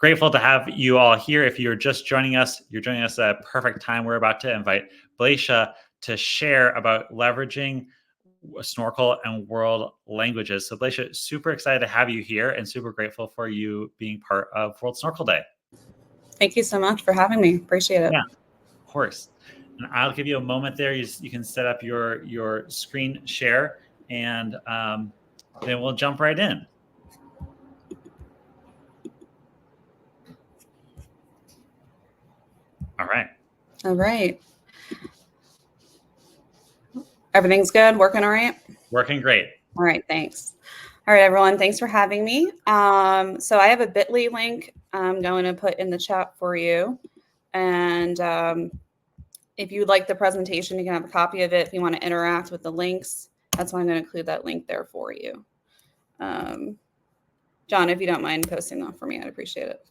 Grateful to have you all here. If you're just joining us, you're joining us at a perfect time. We're about to invite Blaisha to share about leveraging Snorkl and world languages. So Blaisha, super excited to have you here and super grateful for you being part of World Snorkl Day. Thank you so much for having me. Appreciate it. Yeah, of course. And I'll give you a moment there. You can set up your screen share and then we'll jump right in. All right. All right. Everything's good? Working all right? Working great. All right, thanks. All right, everyone, thanks for having me. So I have a bit.ly link I'm going to put in the chat for you. And if you'd like the presentation, you can have a copy of it. If you want to interact with the links, that's why I'm going to include that link there for you. John, if you don't mind posting that for me, I'd appreciate it.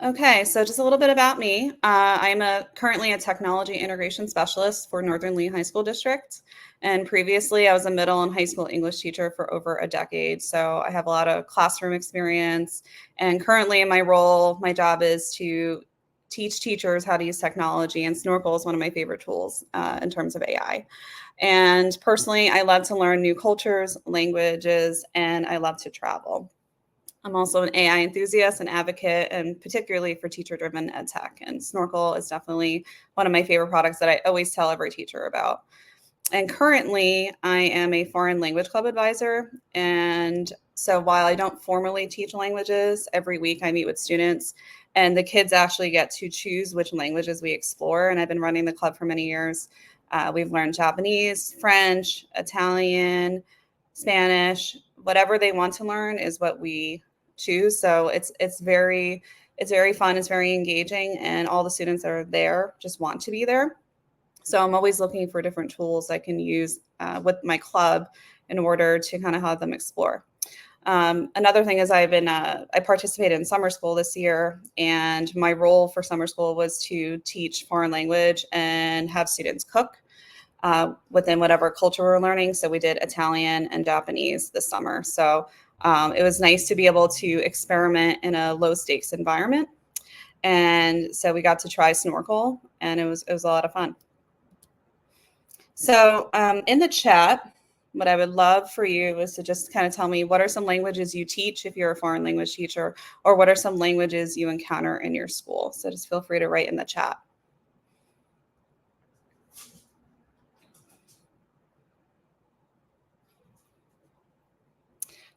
Okay, so just a little bit about me. I'm currently a technology integration specialist for Northern Lee High School District. And previously, I was a middle and high school English teacher for over a decade. So I have a lot of classroom experience. And currently in my role, my job is to teach teachers how to use technology. And Snorkl is one of my favorite tools in terms of AI. And personally, I love to learn new cultures, languages, and I love to travel. I'm also an AI enthusiast and advocate, and particularly for teacher-driven ed tech. And Snorkl is definitely one of my favorite products that I always tell every teacher about. And currently, I am a foreign language club advisor. And so while I don't formally teach languages, every week I meet with students, and the kids actually get to choose which languages we explore. And I've been running the club for many years. We've learned Japanese, French, Italian, Spanish, whatever they want to learn is what we choose. So it's very fun, it's very engaging, and all the students that are there just want to be there. So I'm always looking for different tools I can use with my club in order to kind of have them explore. Another thing is I participated in summer school this year, and my role for summer school was to teach foreign language and have students cook within whatever culture we're learning. So we did Italian and Japanese this summer. So it was nice to be able to experiment in a low stakes environment. And so we got to try Snorkl, and it was a lot of fun. So in the chat, what I would love for you is to just kind of tell me what are some languages you teach if you're a foreign language teacher, or what are some languages you encounter in your school. So just feel free to write in the chat.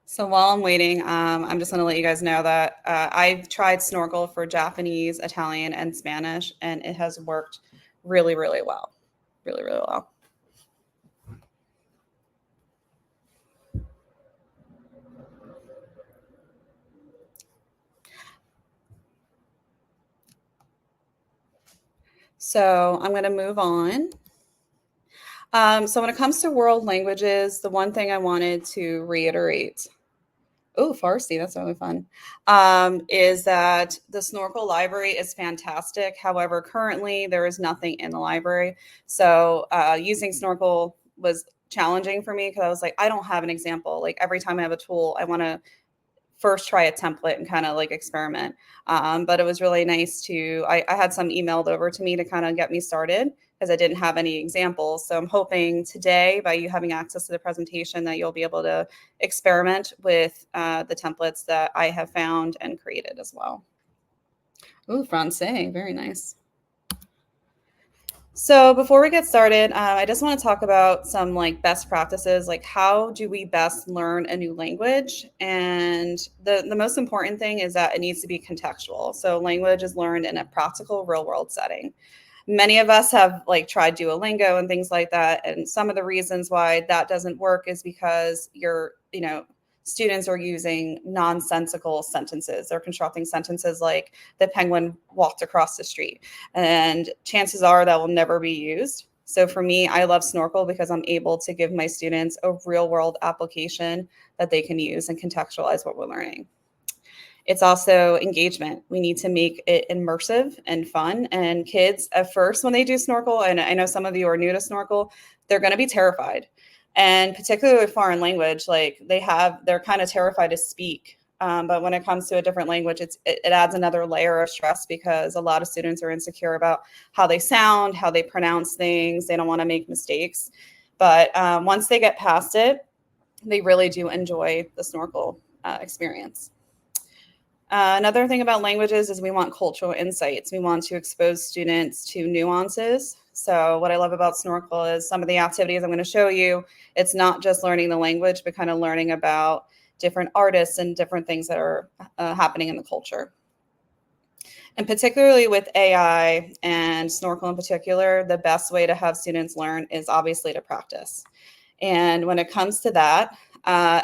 So while I'm waiting, I'm just going to let you guys know that I've tried Snorkl for Japanese, Italian, and Spanish, and it has worked really, really well. Really, really well. So I'm going to move on. So when it comes to world languages, the one thing I wanted to reiterate, Farsi, that's really fun, is that the Snorkl library is fantastic. However, currently there is nothing in the library. So using Snorkl was challenging for me because I was like, I don't have an example. Like every time I have a tool, I want to first try a template and kind of like experiment. But it was really nice I had some emailed over to me to kind of get me started because I didn't have any examples. So I'm hoping today, by you having access to the presentation, that you'll be able to experiment with the templates that I have found and created as well. Ooh, Francais, very nice. So before we get started, I just want to talk about some like best practices, like how do we best learn a new language? And the most important thing is that it needs to be contextual. So language is learned in a practical real world setting. Many of us have like tried Duolingo and things like that. And some of the reasons why that doesn't work is because students are using nonsensical sentences. They're constructing sentences like the penguin walked across the street. And chances are that will never be used. So for me, I love Snorkl because I'm able to give my students a real world application that they can use and contextualize what we're learning. It's also engagement. We need to make it immersive and fun. And kids at first, when they do Snorkl, and I know some of you are new to Snorkl, they're going to be terrified. And particularly with foreign language, like they're kind of terrified to speak. But when it comes to a different language, it adds another layer of stress because a lot of students are insecure about how they sound, how they pronounce things. They don't want to make mistakes. But once they get past it, they really do enjoy the Snorkl experience. Another thing about languages is we want cultural insights. We want to expose students to nuances. So what I love about Snorkl is some of the activities I'm going to show you, it's not just learning the language, but kind of learning about different artists and different things that are happening in the culture. And particularly with AI and Snorkl in particular, the best way to have students learn is obviously to practice. And when it comes to that,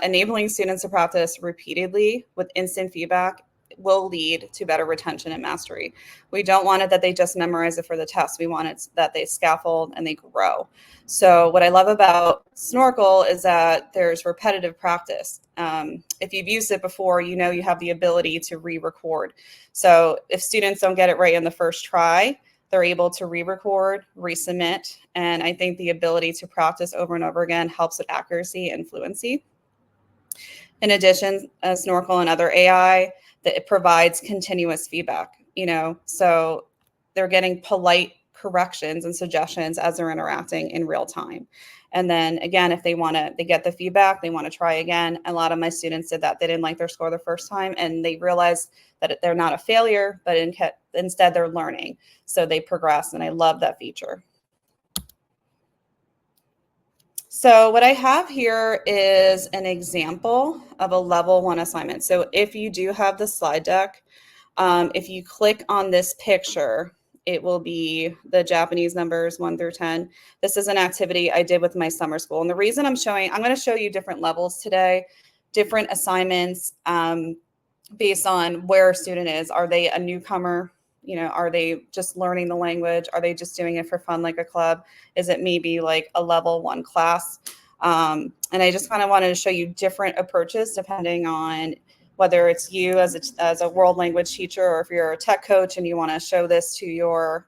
enabling students to practice repeatedly with instant feedback will lead to better retention and mastery. We don't want it that they just memorize it for the test. We want it that they scaffold and they grow. So what I love about Snorkl is that there's repetitive practice. If you've used it before, you know you have the ability to re-record. So if students don't get it right in the first try, they're able to re-record, resubmit, and I think the ability to practice over and over again helps with accuracy and fluency. In addition, Snorkl and other AI, that it provides continuous feedback, so they're getting polite corrections and suggestions as they're interacting in real time. And then again, if they get the feedback, they want to try again. A lot of my students did that. They didn't like their score the first time and they realized that they're not a failure, but instead they're learning. So they progress, and I love that feature. So what I have here is an example of a level 1 assignment. So if you do have the slide deck, if you click on this picture, it will be the Japanese numbers 1 through 10. This is an activity I did with my summer school. And the reason I'm going to show you different levels today, different assignments based on where a student is. Are they a newcomer? Are they just learning the language? Are they just doing it for fun like a club? Is it maybe like a level 1 class? And I just kind of wanted to show you different approaches depending on whether it's you as a world language teacher, or if you're a tech coach and you want to show this to your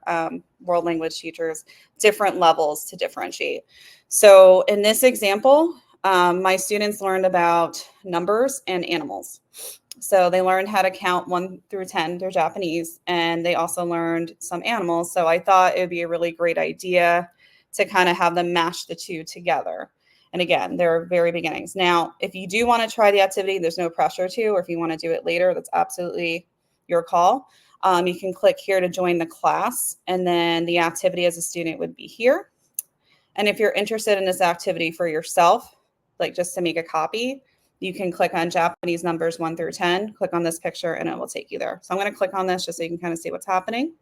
world language teachers, different levels to differentiate. So in this example, my students learned about numbers and animals. So they learned how to count 1 through 10, they're Japanese, and they also learned some animals. So I thought it would be a really great idea to kind of have them mash the two together. And again, they're very beginnings. Now, if you do want to try the activity, there's no pressure to, or if you want to do it later, that's absolutely your call. You can click here to join the class, and then the activity as a student would be here. And if you're interested in this activity for yourself, like just to make a copy, you can click on Japanese numbers 1 through 10, click on this picture, and it will take you there. So I'm going to click on this just so you can kind of see what's happening.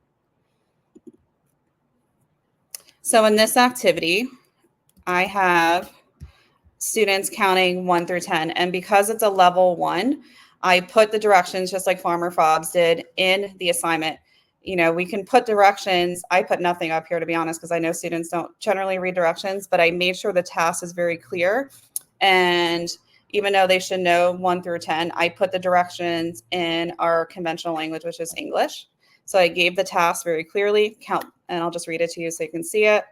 So in this activity, I have students counting 1 through 10. And because it's a level 1, I put the directions just like Farmer Fobs did in the assignment. We can put directions. I put nothing up here, to be honest, because I know students don't generally read directions, but I made sure the task is very clear. And even though they should know 1 through 10, I put the directions in our conventional language, which is English. So I gave the task very clearly, count, and I'll just read it to you so you can see it.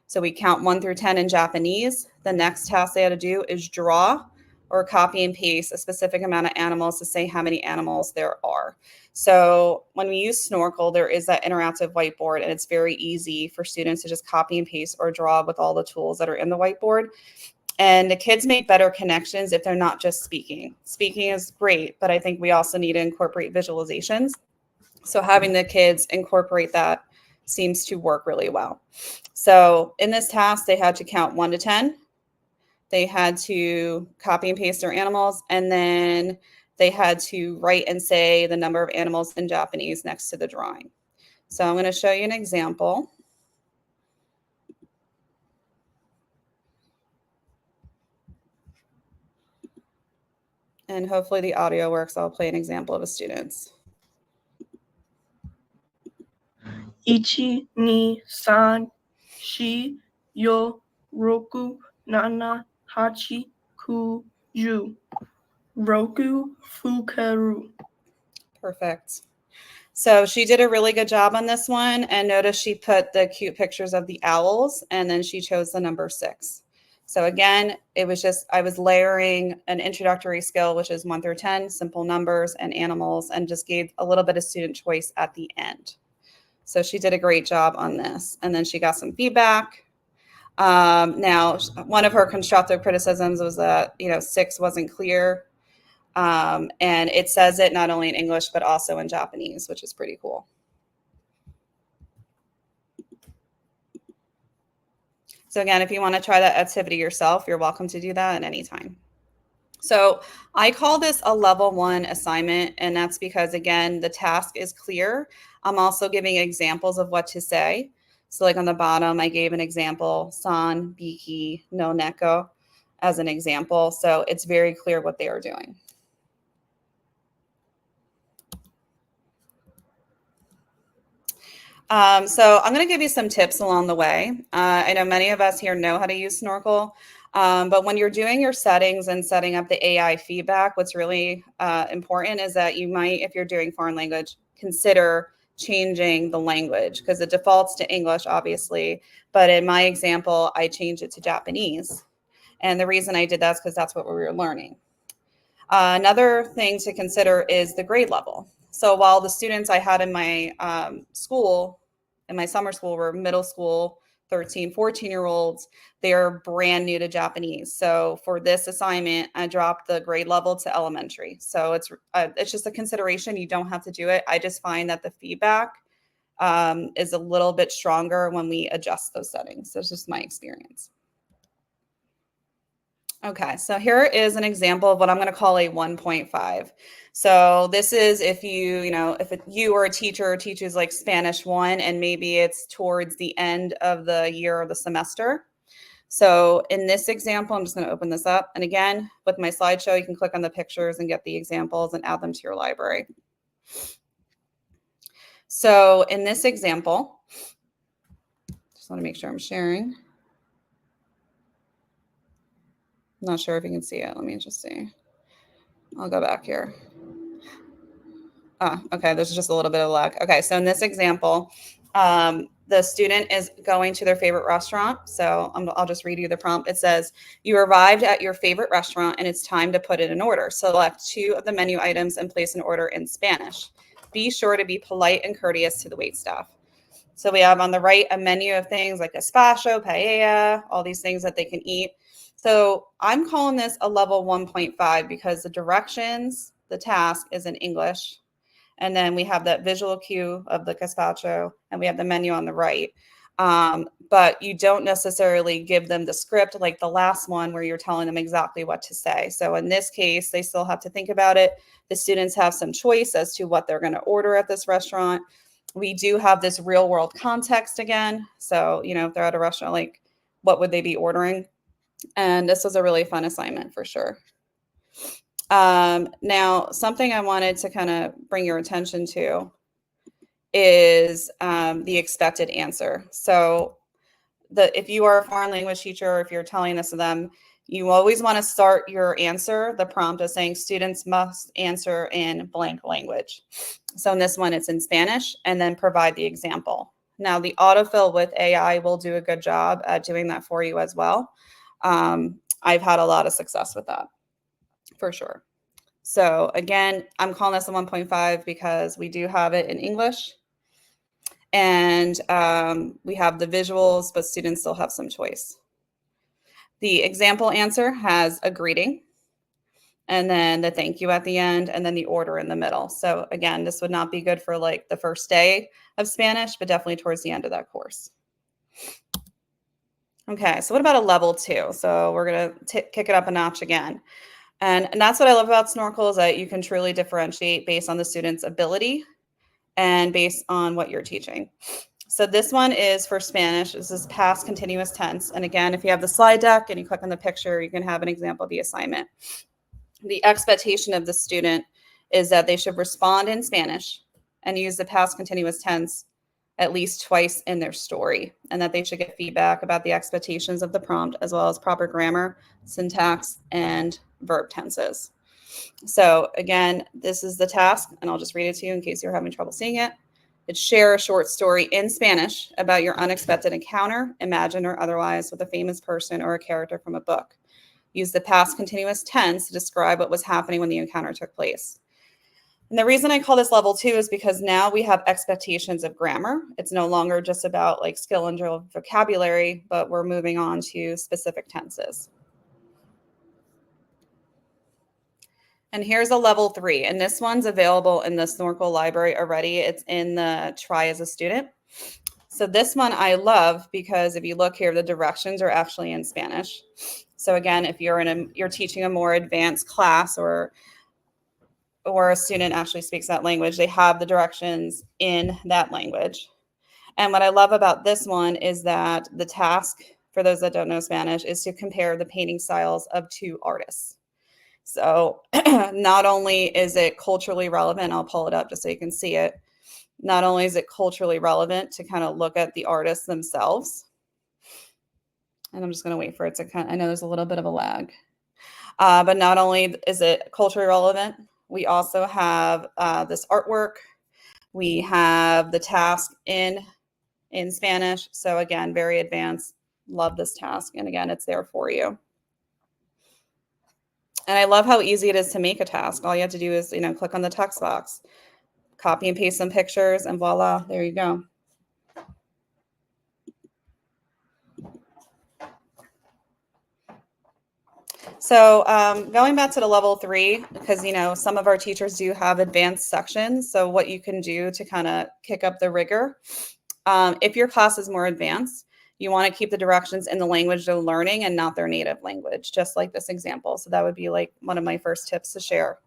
So we count 1 through 10 in Japanese. The next task they had to do is draw or copy and paste a specific amount of animals to say how many animals there are. So when we use Snorkl, there is that interactive whiteboard, and it's very easy for students to just copy and paste or draw with all the tools that are in the whiteboard. And the kids make better connections if they're not just speaking. Speaking is great, but I think we also need to incorporate visualizations. So having the kids incorporate that seems to work really well. So in this task, they had to count 1 to 10. They had to copy and paste their animals, and then they had to write and say the number of animals in Japanese next to the drawing. So I'm going to show you an example. And hopefully the audio works. I'll play an example of a student's. Ichi, ni, san, shi, yo, roku, nana, hachi, ku, ju. Roku, fukeru. Perfect. So she did a really good job on this one. And notice she put the cute pictures of the owls, and then she chose the number 6. So again, it was just, I was layering an introductory skill, which is 1 through 10, simple numbers and animals, and just gave a little bit of student choice at the end. So she did a great job on this. And then she got some feedback. Now, one of her constructive criticisms was that, 6 wasn't clear. And it says it not only in English, but also in Japanese, which is pretty cool. So again, if you want to try that activity yourself, you're welcome to do that at any time. So I call this a level 1 assignment, and that's because, again, the task is clear. I'm also giving examples of what to say. So like on the bottom, I gave an example, san, biki, no neko, as an example. So it's very clear what they are doing. So I'm going to give you some tips along the way. I know many of us here know how to use Snorkl, but when you're doing your settings and setting up the AI feedback, what's really important is that you might, if you're doing foreign language, consider changing the language, because it defaults to English, obviously. But in my example, I changed it to Japanese. And the reason I did that is because that's what we were learning. Another thing to consider is the grade level. So while the students I had in my school, in my summer school, were middle school, 13, 14-year-olds, they're brand new to Japanese. So for this assignment, I dropped the grade level to elementary. So it's just a consideration. You don't have to do it. I just find that the feedback is a little bit stronger when we adjust those settings. So it's just my experience. Okay, so here is an example of what I'm going to call a 1.5. So this is if you or a teacher teaches like Spanish 1, and maybe it's towards the end of the year or the semester. So in this example, I'm just going to open this up. And again, with my slideshow, you can click on the pictures and get the examples and add them to your library. So in this example, just want to make sure I'm sharing. I'm not sure if you can see it. Let me just see. I'll go back here. Okay, there's just a little bit of lag. Okay, so in this example, the student is going to their favorite restaurant. So I'll just read you the prompt. It says, you arrived at your favorite restaurant and it's time to put it in order. Select 2 of the menu items and place an order in Spanish. Be sure to be polite and courteous to the waitstaff. So we have on the right a menu of things like gazpacho, paella, all these things that they can eat. So I'm calling this a level 1.5 because the directions, the task is in English. And then we have that visual cue of the gazpacho, and we have the menu on the right. But you don't necessarily give them the script like the last one where you're telling them exactly what to say. So in this case, they still have to think about it. The students have some choice as to what they're going to order at this restaurant. We do have this real world context again. So, if they're at a restaurant, like what would they be ordering? And this was a really fun assignment for sure. Now, something I wanted to kind of bring your attention to is the expected answer. So if you are a foreign language teacher, or if you're telling this to them, you always want to start your answer, the prompt, as saying students must answer in blank language. So in this one, it's in Spanish, and then provide the example. Now, the autofill with AI will do a good job at doing that for you as well. I've had a lot of success with that, for sure. So again, I'm calling this a 1.5 because we do have it in English, and we have the visuals, but students still have some choice. The example answer has a greeting, and then the thank you at the end, and then the order in the middle. So again, this would not be good for like the first day of Spanish, but definitely towards the end of that course. Okay, so what about a level 2? So we're going to kick it up a notch again. And that's what I love about Snorkl, is that you can truly differentiate based on the student's ability and based on what you're teaching. So this one is for Spanish. This is past continuous tense. And again, if you have the slide deck and you click on the picture, you can have an example of the assignment. The expectation of the student is that they should respond in Spanish and use the past continuous tense at least twice in their story, and that they should get feedback about the expectations of the prompt, as well as proper grammar, syntax, and verb tenses. So again, this is the task, and I'll just read it to you in case you're having trouble seeing it. It's share a short story in Spanish about your unexpected encounter, imagined or otherwise, with a famous person or a character from a book. Use the past continuous tense to describe what was happening when the encounter took place. And the reason I call this level 2 is because now we have expectations of grammar. It's no longer just about like skill and drill vocabulary, but we're moving on to specific tenses. And here's a level 3, and this one's available in the Snorkl library already. It's in the Try as a Student. So this one I love because if you look here, the directions are actually in Spanish. So again, if you're teaching a more advanced class or a student actually speaks that language, they have the directions in that language. And what I love about this one is that the task, for those that don't know Spanish, is to compare the painting styles of 2 artists. So not only is it culturally relevant, I'll pull it up just so you can see it. Not only is it culturally relevant to kind of look at the artists themselves, and I'm just going to wait for it to I know there's a little bit of a lag, but not only is it culturally relevant, we also have this artwork. We have the task in Spanish. So again, very advanced. Love this task. And again, it's there for you. And I love how easy it is to make a task. All you have to do is, click on the text box, copy and paste some pictures, and voila, there you go. So going back to the level 3, because, some of our teachers do have advanced sections. So what you can do to kind of kick up the rigor, if your class is more advanced, you want to keep the directions in the language they're learning and not their native language, just like this example. So that would be like one of my first tips to share.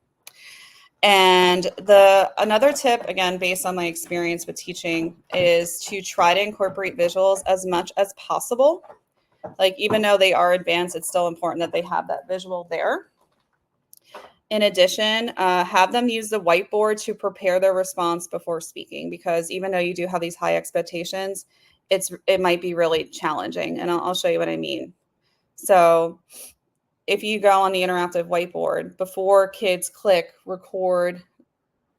And another tip, again, based on my experience with teaching, is to try to incorporate visuals as much as possible. Like, even though they are advanced, it's still important that they have that visual there. In addition, have them use the whiteboard to prepare their response before speaking, because even though you do have these high expectations, it might be really challenging. And I'll show you what I mean. So if you go on the interactive whiteboard, before kids click record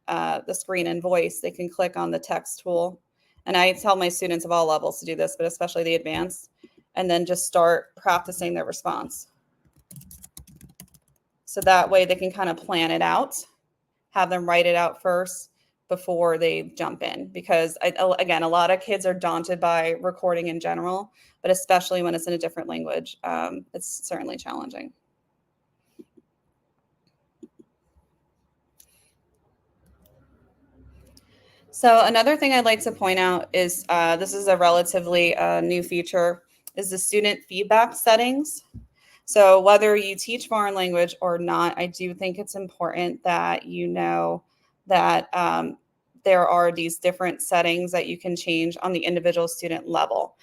the screen and voice, they can click on the text tool. And I tell my students of all levels to do this, but especially the advanced, and then just start practicing their response. So that way they can kind of plan it out, have them write it out first before they jump in. Because again, a lot of kids are daunted by recording in general, but especially when it's in a different language, it's certainly challenging. So another thing I'd like to point out is this is a relatively new feature, is the student feedback settings. So whether you teach foreign language or not, I do think it's important that you know that there are these different settings that you can change on the individual student level.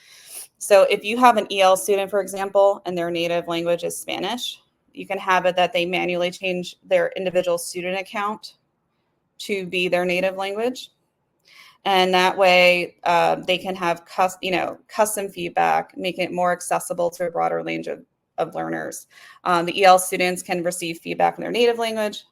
So if you have an EL student, for example, and their native language is Spanish, you can have it that they manually change their individual student account to be their native language. And that way they can have custom feedback, making it more accessible to a broader range of learners. The EL students can receive feedback in their native language,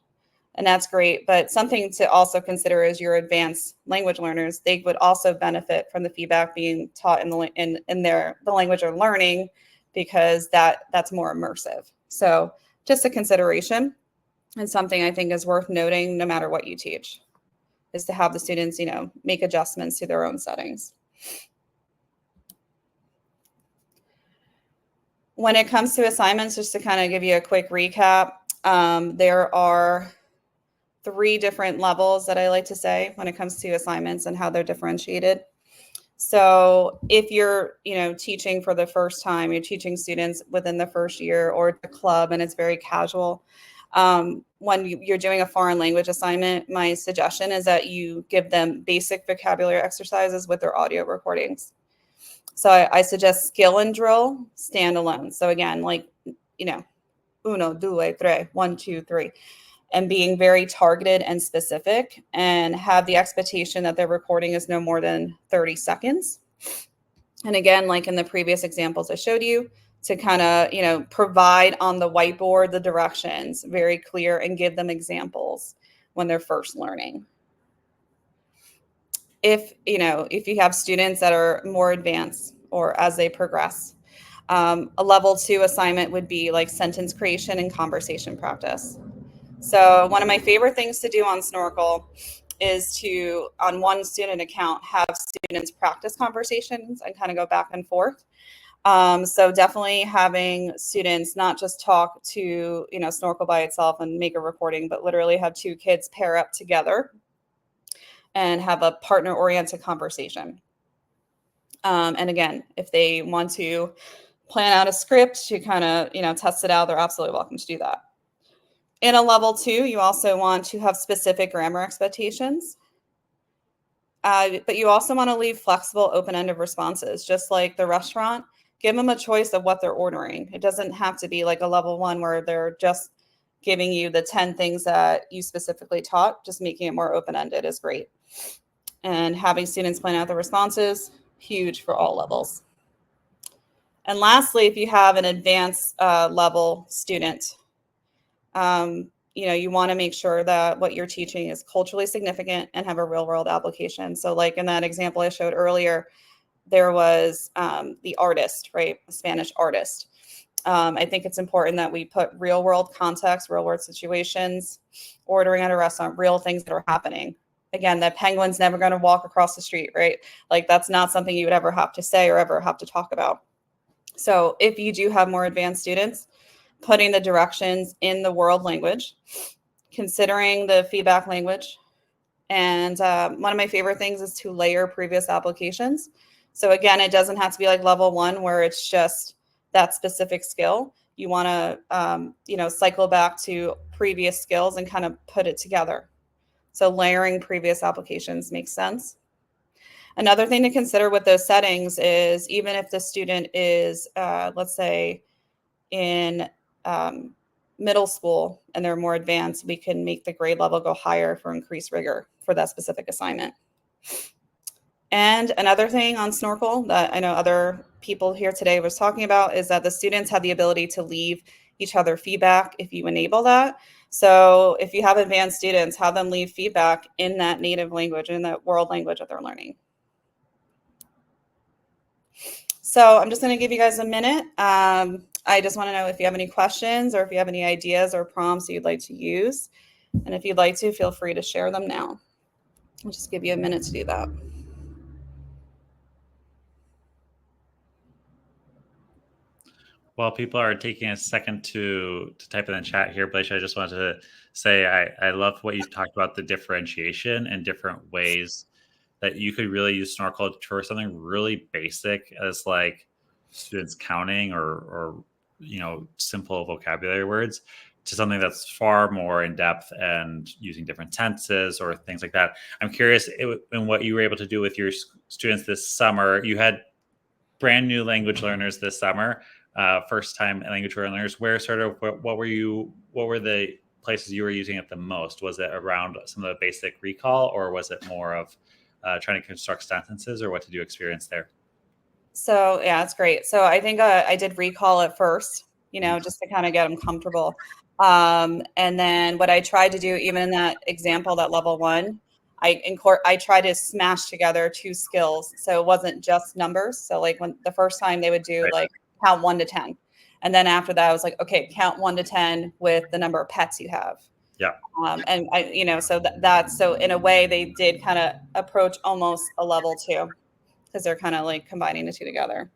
and that's great. But something to also consider is your advanced language learners. They would also benefit from the feedback being taught in the language they're learning, because that's more immersive. So just a consideration, and something I think is worth noting no matter what you teach, is to have the students, make adjustments to their own settings. When it comes to assignments, just to kind of give you a quick recap, there are 3 different levels that I like to say when it comes to assignments and how they're differentiated. So if you're, teaching for the first time, you're teaching students within the first year or the club, and it's very casual. When you're doing a foreign language assignment, my suggestion is that you give them basic vocabulary exercises with their audio recordings. So I suggest skill and drill standalone. So again, like, uno, due, tre, 1, 2, 3, and being very targeted and specific, and have the expectation that their recording is no more than 30 seconds. And again, like in the previous examples I showed you, to kind of, provide on the whiteboard the directions very clear and give them examples when they're first learning. if you have students that are more advanced or as they progress. A level 2 assignment would be like sentence creation and conversation practice. So one of my favorite things to do on Snorkl is to, on one student account, have students practice conversations and kind of go back and forth. So definitely having students not just talk to, Snorkl by itself and make a recording, but literally have two kids pair up together and have a partner-oriented conversation. And again, if they want to plan out a script to kind of, test it out, they're absolutely welcome to do that. In a level 2, you also want to have specific grammar expectations. But you also want to leave flexible, open-ended responses, just like the restaurant. Give them a choice of what they're ordering. It doesn't have to be like a level 1 where they're just giving you the 10 things that you specifically taught. Just making it more open-ended is great. And having students plan out the responses, huge for all levels. And lastly, if you have an advanced level student, you want to make sure that what you're teaching is culturally significant and have a real world application. So like in that example I showed earlier, there was the artist, right? A Spanish artist. I think it's important that we put real world context, real world situations, ordering at a restaurant, real things that are happening. Again, that penguin's never going to walk across the street, right? Like that's not something you would ever have to say or ever have to talk about. So if you do have more advanced students, putting the directions in the world language, considering the feedback language. And one of my favorite things is to layer previous applications. So again, it doesn't have to be like level 1 where it's just that specific skill. You want to, cycle back to previous skills and kind of put it together. So layering previous applications makes sense. Another thing to consider with those settings is even if the student is, let's say, in middle school and they're more advanced, we can make the grade level go higher for increased rigor for that specific assignment. And another thing on Snorkl that I know other people here today was talking about is that the students have the ability to leave each other feedback if you enable that. So if you have advanced students, have them leave feedback in that native language, in that world language that they're learning. So I'm just going to give you guys a minute. I just want to know if you have any questions or if you have any ideas or prompts you'd like to use. And if you'd like to, feel free to share them now. I'll just give you a minute to do that. While people are taking a second to type in the chat here, Blaisha, I just wanted to say I love what you talked about, the differentiation and different ways that you could really use Snorkl for something really basic as like students counting or simple vocabulary words to something that's far more in depth and using different tenses or things like that. I'm curious in what you were able to do with your students this summer. You had brand new language learners this summer, first time language learners. Where sort of what were the places you were using it the most? Was it around some of the basic recall, or was it more of trying to construct sentences, or what did you experience there? So yeah, it's great. So I think I did recall at first, just to kind of get them comfortable. And then what I tried to do, even in that example, that level 1, I tried to smash together 2 skills. So it wasn't just numbers. So like when the first time they would do like count 1 to 10. And then after that, I was like, okay, count 1 to 10 with the number of pets you have. Yeah. And I, so that's, so in a way they did kind of approach almost a level 2 because they're kind of like combining the 2 together.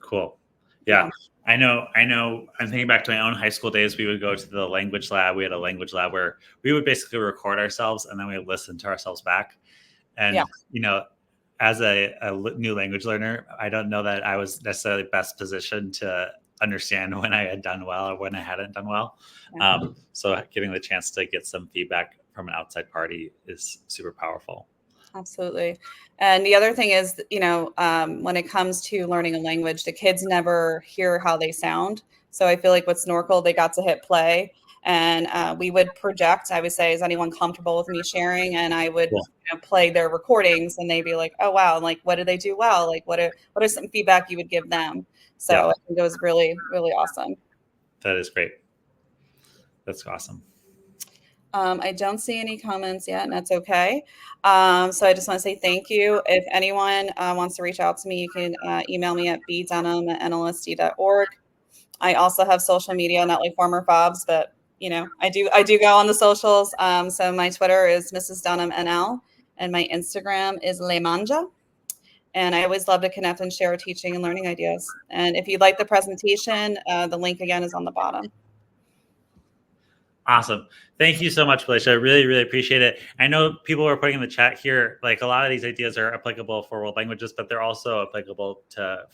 Cool. Yeah. I know. I'm thinking back to my own high school days. We would go to the language lab. We had a language lab where we would basically record ourselves and then we would listen to ourselves back. And, as a new language learner, I don't know that I was necessarily best positioned to understand when I had done well or when I hadn't done well. So getting the chance to get some feedback from an outside party is super powerful. Absolutely. And the other thing is, when it comes to learning a language, the kids never hear how they sound. So I feel like with Snorkl, they got to hit play and we would project. I would say, is anyone comfortable with me sharing? And I would play their recordings and they'd be like, oh, wow. Like, what did they do well? Like, what are some feedback you would give them? So I think it was really, really awesome. That is great. That's awesome. I don't see any comments yet, and that's okay. So I just want to say thank you. If anyone wants to reach out to me, you can email me at bdunham@nlsd.org. I also have social media, not like former fobs, but I do go on the socials. So my Twitter is Mrs. Dunham NL, and my Instagram is Lemanja. And I always love to connect and share teaching and learning ideas. And if you'd like the presentation, the link again is on the bottom. Awesome. Thank you so much, Felicia. I really, really appreciate it. I know people are putting in the chat here, like a lot of these ideas are applicable for world languages, but they're also applicable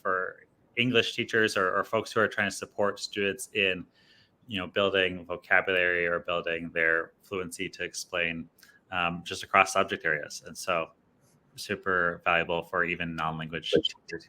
for English teachers or folks who are trying to support students in, building vocabulary or building their fluency to explain just across subject areas. And so super valuable for even non-language teachers.